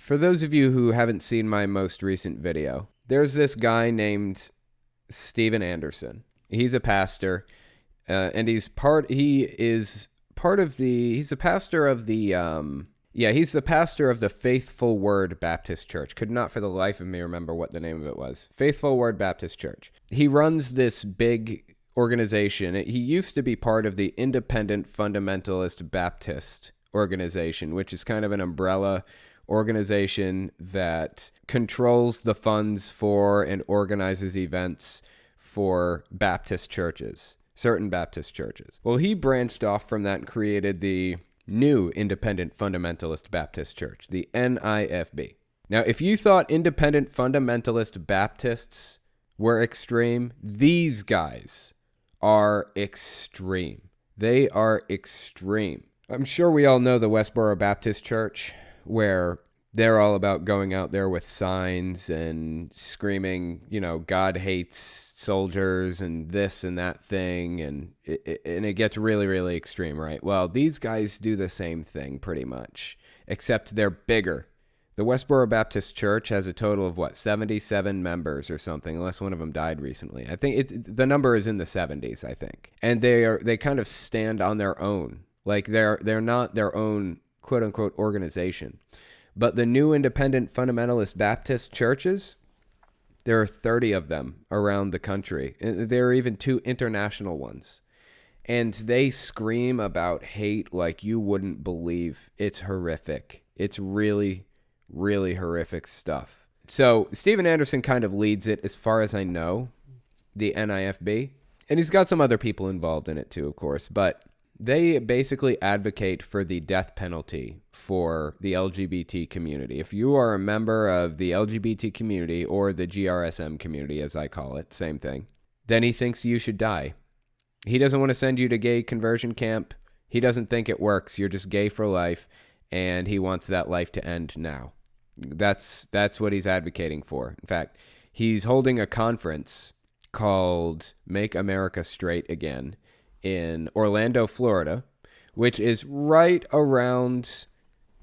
For those of you who haven't seen my most recent video, there's this guy named Steven Anderson. He's a pastor, and he's the pastor of he's the pastor of the Faithful Word Baptist Church. Could not for the life of me remember what the name of it was. Faithful Word Baptist Church. He runs this big organization. He used to be part of the Independent Fundamentalist Baptist organization, which is kind of an umbrella organization that controls the funds for and organizes events for Baptist churches, certain Baptist churches. Well, he branched off from that and created the new Independent Fundamentalist Baptist Church, the NIFB. Now, if you thought Independent Fundamentalist Baptists were extreme, these guys are extreme. They are extreme. I'm sure we all know the Westboro Baptist Church, where they're all about going out there with signs and screaming, God hates soldiers and this and that thing, and it gets really, really extreme, right? Well, these guys do the same thing pretty much, except they're bigger. The Westboro Baptist Church has a total of 77 members or something, unless one of them died recently. I think the number is in the 70s, I think. And they kind of stand on their own. Like they're not their own quote unquote organization. But the new Independent Fundamentalist Baptist churches, there are 30 of them around the country. There are even 2 international ones. And they scream about hate like you wouldn't believe. It's horrific. It's really, really horrific stuff. So Steven Anderson kind of leads it, as far as I know, the NIFB. And he's got some other people involved in it too, of course. But they basically advocate for the death penalty for the LGBT community. If you are a member of the LGBT community, or the GRSM community, as I call it, same thing, then he thinks you should die. He doesn't want to send you to gay conversion camp. He doesn't think it works. You're just gay for life, and he wants that life to end now. That's what he's advocating for. In fact, he's holding a conference called Make America Straight Again in Orlando, Florida, which is right around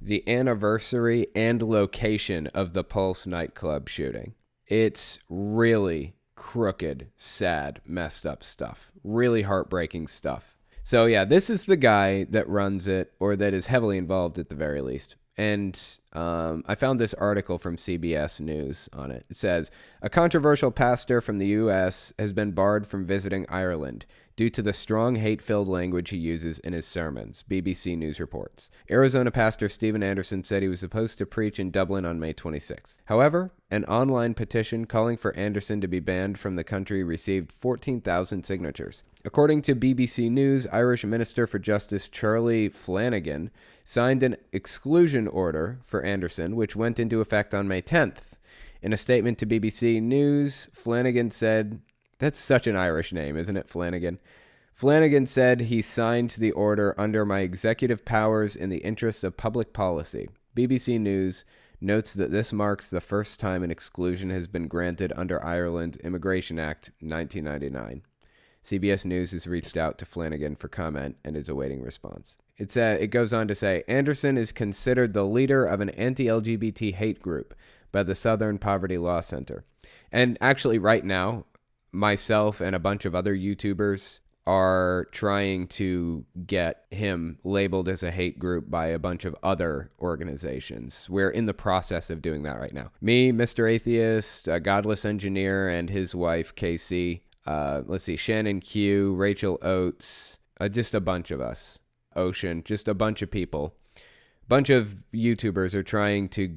the anniversary and location of the Pulse nightclub shooting. It's really crooked, sad, messed up stuff. Really heartbreaking stuff. So yeah, this is the guy that runs it, or that is heavily involved at the very least. And I found this article from CBS News on it. It says, a controversial pastor from the U.S. has been barred from visiting Ireland due to the strong hate-filled language he uses in his sermons, BBC News reports. Arizona pastor Steven Anderson said he was supposed to preach in Dublin on May 26th. However, an online petition calling for Anderson to be banned from the country received 14,000 signatures. According to BBC News, Irish Minister for Justice Charlie Flanagan signed an exclusion order for Anderson, which went into effect on May 10th. In a statement to BBC News, Flanagan said, that's such an Irish name, isn't it, Flanagan? Flanagan said he signed the order under my executive powers in the interests of public policy. BBC News notes that this marks the first time an exclusion has been granted under Ireland's Immigration Act 1999. CBS News has reached out to Flanagan for comment and is awaiting response. It goes on to say, Anderson is considered the leader of an anti-LGBT hate group by the Southern Poverty Law Center. And actually right now, myself and a bunch of other YouTubers are trying to get him labeled as a hate group by a bunch of other organizations. We're in the process of doing that right now. Me, Mr. Atheist, a Godless Engineer, and his wife, Casey. Shannon Q, Rachel Oates, just a bunch of us. Ocean, just a bunch of people. Bunch of YouTubers are trying to,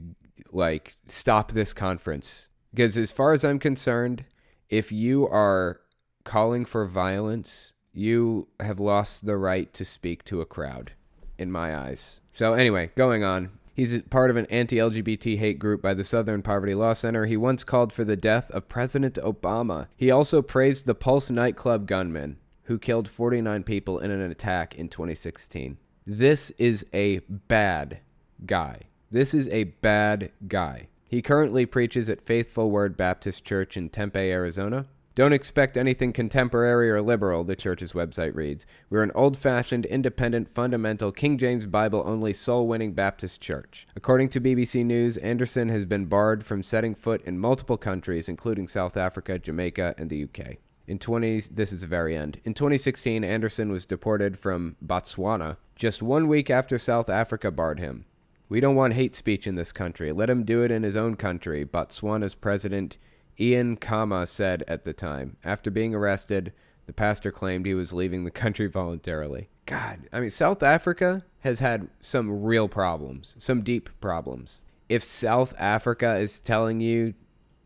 stop this conference. Because as far as I'm concerned, if you are calling for violence, you have lost the right to speak to a crowd, in my eyes. So anyway, going on. He's part of an anti-LGBT hate group by the Southern Poverty Law Center. He once called for the death of President Obama. He also praised the Pulse nightclub gunman who killed 49 people in an attack in 2016. This is a bad guy. This is a bad guy. He currently preaches at Faithful Word Baptist Church in Tempe, Arizona. Don't expect anything contemporary or liberal, the church's website reads. We're an old-fashioned, independent, fundamental, King James Bible-only, soul-winning Baptist church. According to BBC News, Anderson has been barred from setting foot in multiple countries, including South Africa, Jamaica, and the UK. This is the very end. In 2016, Anderson was deported from Botswana just 1 week after South Africa barred him. We don't want hate speech in this country. Let him do it in his own country, Botswana's president Ian Khama said at the time. After being arrested, the pastor claimed he was leaving the country voluntarily. God, I mean, South Africa has had some real problems, some deep problems. If South Africa is telling you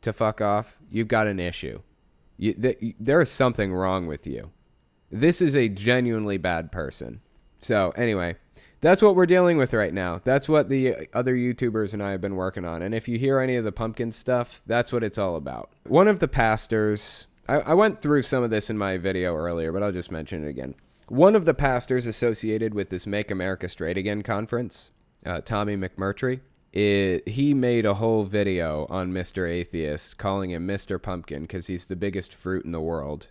to fuck off, you've got an issue. There is something wrong with you. This is a genuinely bad person. So anyway, that's what we're dealing with right now. That's what the other YouTubers and I have been working on. And if you hear any of the pumpkin stuff, that's what it's all about. One of the pastors, I went through some of this in my video earlier, but I'll just mention it again. One of the pastors associated with this Make America Straight Again conference, Tommy McMurtry, he made a whole video on Mr. Atheist, calling him Mr. Pumpkin because he's the biggest fruit in the world.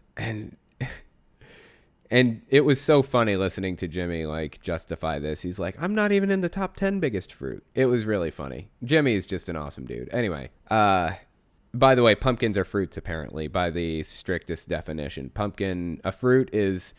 And it was so funny listening to Jimmy, like, justify this. He's like, I'm not even in the top 10 biggest fruit. It was really funny. Jimmy is just an awesome dude. Anyway, by the way, pumpkins are fruits, apparently, by the strictest definition. A fruit is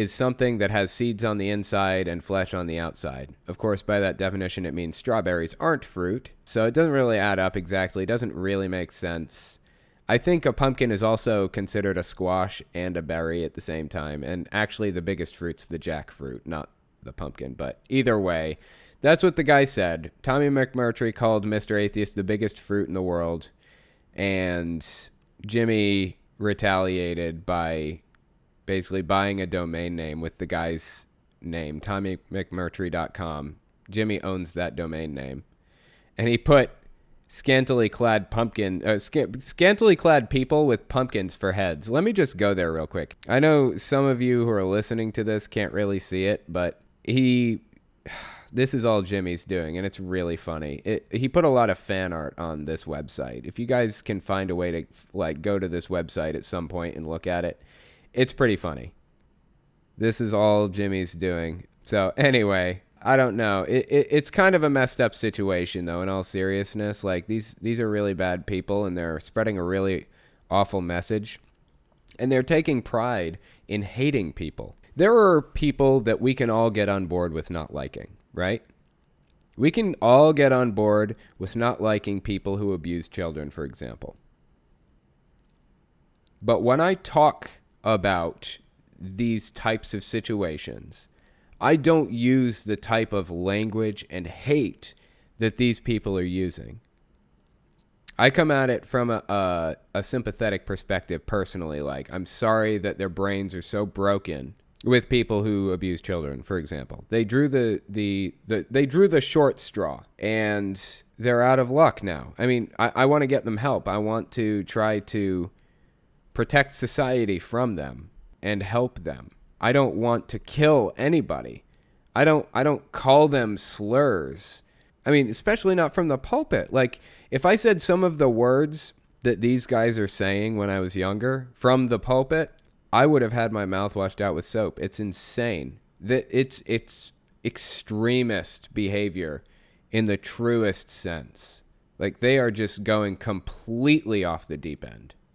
something that has seeds on the inside and flesh on the outside. Of course, by that definition, it means strawberries aren't fruit. So it doesn't really add up exactly. It doesn't really make sense. I think a pumpkin is also considered a squash and a berry at the same time. And actually, the biggest fruit's the jackfruit, not the pumpkin. But either way, that's what the guy said. Tommy McMurtry called Mr. Atheist the biggest fruit in the world. And Jimmy retaliated by basically buying a domain name with the guy's name, TommyMcMurtry.com. Jimmy owns that domain name. And he put scantily clad people with pumpkins for heads. Let me just go there real quick. I know some of you who are listening to this can't really see it, but this is all Jimmy's doing, and it's really funny. He put a lot of fan art on this website. If you guys can find a way to like go to this website at some point and look at it, it's pretty funny. This is all Jimmy's doing. So anyway, I don't know. It's kind of a messed up situation, though, in all seriousness. Like, these are really bad people, and they're spreading a really awful message. And they're taking pride in hating people. There are people that we can all get on board with not liking, right? We can all get on board with not liking people who abuse children, for example. But when I talk about these types of situations, I don't use the type of language and hate that these people are using. I come at it from a sympathetic perspective personally. Like, I'm sorry that their brains are so broken with people who abuse children, for example. They drew they drew the short straw, and they're out of luck now. I mean, I want to get them help. I want to try to protect society from them and help them. I don't want to kill anybody. I don't call them slurs. I mean, especially not from the pulpit. Like, if I said some of the words that these guys are saying when I was younger from the pulpit, I would have had my mouth washed out with soap. It's insane. It's extremist behavior in the truest sense. Like, they are just going completely off the deep end.